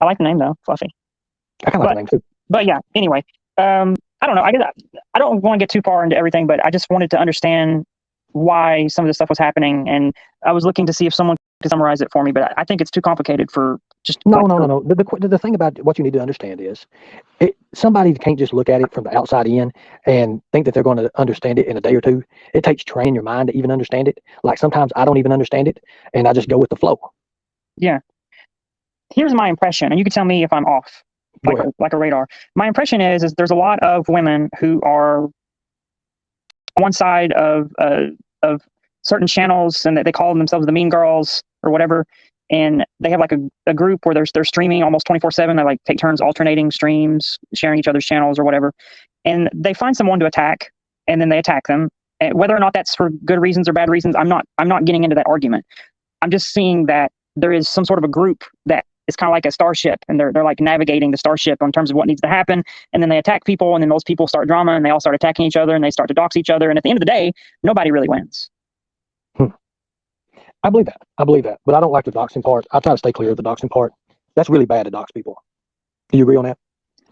I like the name though, Fluffy. I kind of like the name too. But yeah, anyway, I don't know. I guess I don't want to get too far into everything, but I just wanted to understand why some of this stuff was happening, and I was looking to see if someone could summarize it for me. But I think it's too complicated for just No. The thing about what you need to understand is, somebody can't just look at it from the outside in and think that they're going to understand it in a day or two. It takes training your mind to even understand it. Like sometimes I don't even understand it, and I just go with the flow. Yeah. Here's my impression, and you can tell me if I'm off, like a radar. My impression is there's a lot of women who are on one side of certain channels, and they call themselves the Mean Girls or whatever, and they have like a group where they're streaming almost 24/7. They like take turns alternating streams, sharing each other's channels or whatever, and they find someone to attack, and then they attack them. And whether or not that's for good reasons or bad reasons, I'm not getting into that argument. I'm just seeing that there is some sort of a group that is kind of like a starship, and they're like navigating the starship in terms of what needs to happen, and then they attack people, and then those people start drama, and they all start attacking each other, and they start to dox each other, and at the end of the day, nobody really wins. I believe that, but I don't like the doxing part. I try to stay clear of the doxing part. That's really bad to dox people. Do you agree on that?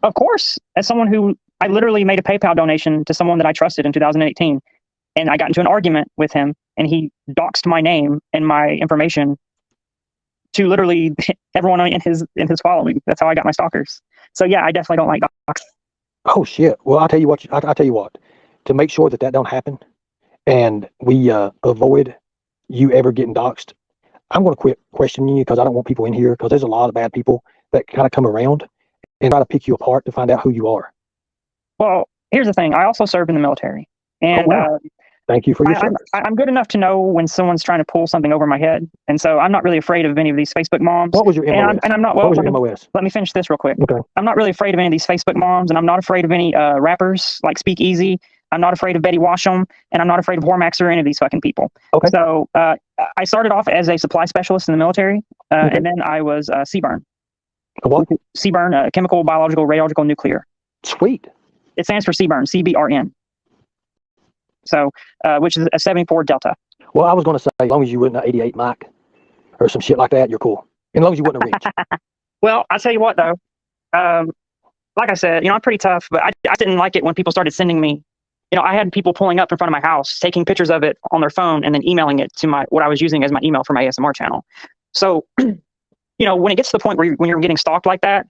Of course. As someone who, I literally made a PayPal donation to someone that I trusted in 2018, and I got into an argument with him, and he doxed my name and my information to literally everyone in his following. That's how I got my stalkers. So yeah, I definitely don't like dox. Oh shit! Well, I'll tell you what. To make sure that don't happen, and we avoid you ever getting doxed, I'm going to quit questioning you because I don't want people in here, because there's a lot of bad people that kind of come around and try to pick you apart to find out who you are. Well, here's the thing. I also served in the military, and thank you for your service. I'm good enough to know when someone's trying to pull something over my head, and so I'm not really afraid of any of these Facebook moms. What was your MOS? And I'm not. What was your MOS? Let me finish this real quick. Okay. I'm not really afraid of any of these Facebook moms, and I'm not afraid of any rappers like Speak Easy. I'm not afraid of Betty Washam, and I'm not afraid of Hormax or any of these fucking people. Okay. So I started off as a supply specialist in the military, and then I was CBRN. What? CBRN, chemical, biological, radiological, nuclear. Sweet. It stands for CBRN, CBRN. So, which is a 74 Delta. Well, I was going to say, as long as you wouldn't 88 Mike or some shit like that, you're cool. As long as you wouldn't reach. Well, I'll tell you what, though. Like I said, I'm pretty tough, but I didn't like it when people started sending me. I had people pulling up in front of my house, taking pictures of it on their phone, and then emailing it to what I was using as my email for my ASMR channel. So, when it gets to the point where when you're getting stalked like that,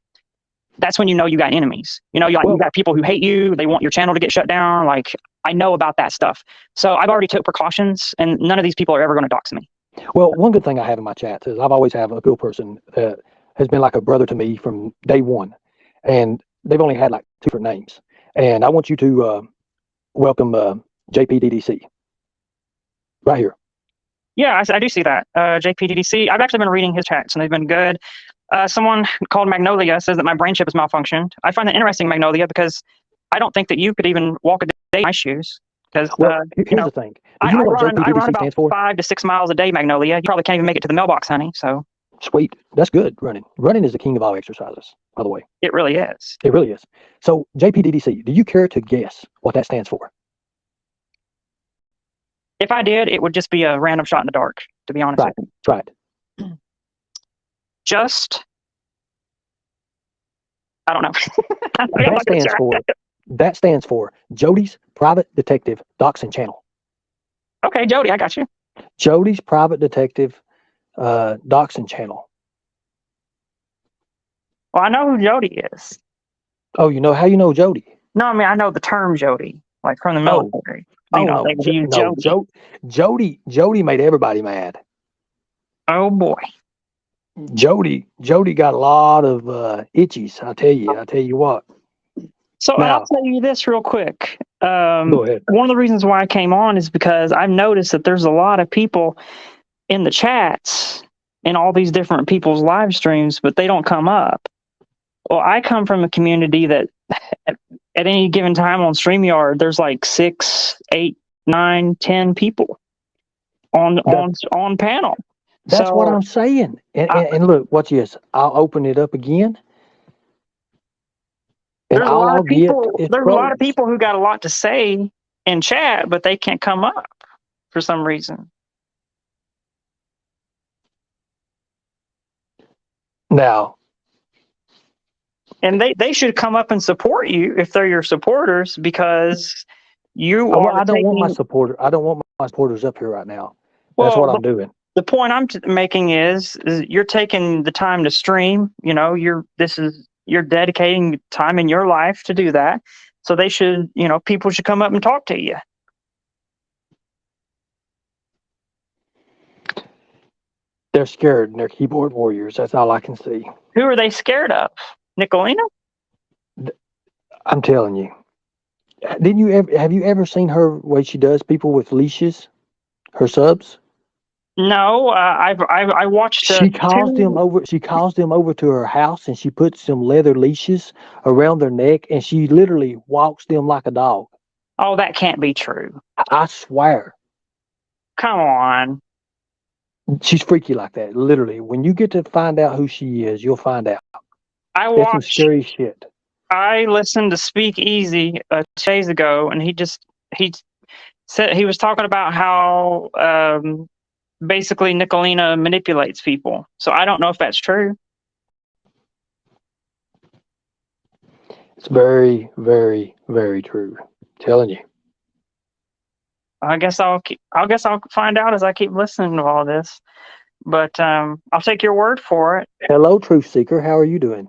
that's when you got enemies. You got people who hate you. They want your channel to get shut down. Like, I know about that stuff. So I've already took precautions, and none of these people are ever going to dox me. Well, one good thing I have in my chats is I've always have a good person that has been like a brother to me from day one, and they've only had like 2 different names. And I want you to welcome JPDDC right here. Yeah, I do see that. JPDDC. I've actually been reading his chats, and they've been good. Someone called Magnolia says that my brain chip has malfunctioned. I find that interesting, Magnolia, because I don't think that you could even walk a day in my shoes. Because here's the thing. I run about 5 to 6 miles a day, Magnolia. You probably can't even make it to the mailbox, honey. So sweet. That's good. Running is the king of all exercises, by the way. It really is. It really is. So JPDDC, do you care to guess what that stands for? If I did, it would just be a random shot in the dark, to be honest. Try it. I don't know. That stands for Jody's Private Detective Doxing Channel. Okay, Jody, I got you. Jody's Private Detective Doxing Channel. Well, I know who Jody is. Oh, how you know Jody? No, I mean, I know the term Jody, like from the military. Jody made everybody mad. Oh boy. Jody got a lot of itchies. I tell you what. So I'll tell you this real quick. Go ahead. One of the reasons why I came on is because I've noticed that there's a lot of people in the chats in all these different people's live streams, but they don't come up. Well, I come from a community that at any given time on StreamYard, there's like 6, 8, 9, 10 people on panel. That's what I'm saying. And look, watch this. I'll open it up again. There's a lot of people who got a lot to say in chat, but they can't come up for some reason. Now, And they should come up and support you if they're your supporters, because you well, are I don't want my taking. supporter. I don't want my supporters up here right now. That's Well, what I'm doing. the point I'm making is you're taking the time to stream. You know, you're dedicating time in your life to do that. So they should, people should come up and talk to you. They're scared and they're keyboard warriors. That's all I can see. Who are they scared of? Nicolina? I'm telling you. Didn't you ever have you ever seen her way she does people with leashes? Her subs? No, I watched She calls them two. over. She calls them over to her house, and she puts some leather leashes around their neck, and she literally walks them like a dog. Oh, that can't be true. I swear, Come on. she's freaky like that. Literally, when you get to find out who she is, you'll find out. I That's some watched. scary shit. I listened to Speak Easy 2 days ago, and he said he was talking about how basically Nicolina manipulates people. So I don't know if that's true. It's very, very, very true. I'm telling you. I guess I'll find out as I keep listening to all this. But I'll take your word for it. Hello, Truth Seeker. How are you doing?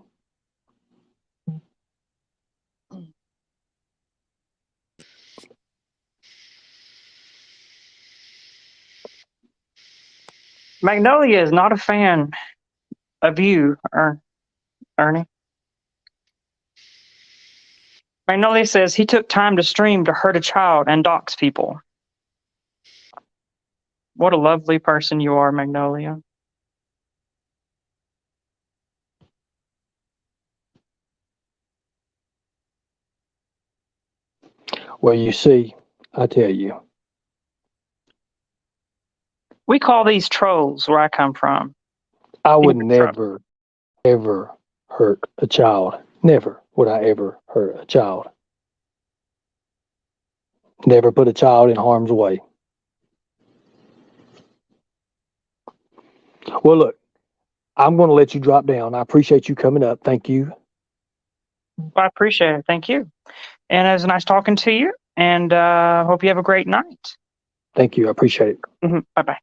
Magnolia is not a fan of you, Ernie. Magnolia says he took time to stream to hurt a child and dox people. What a lovely person you are, Magnolia. Well, you see, I tell you. We call these trolls where I come from. I would never, ever hurt a child. Never would I ever hurt a child. Never put a child in harm's way. Well, look, I'm going to let you drop down. I appreciate you coming up. Thank you. I appreciate it. Thank you. And it was nice talking to you. And hope you have a great night. Thank you. I appreciate it. Bye-bye.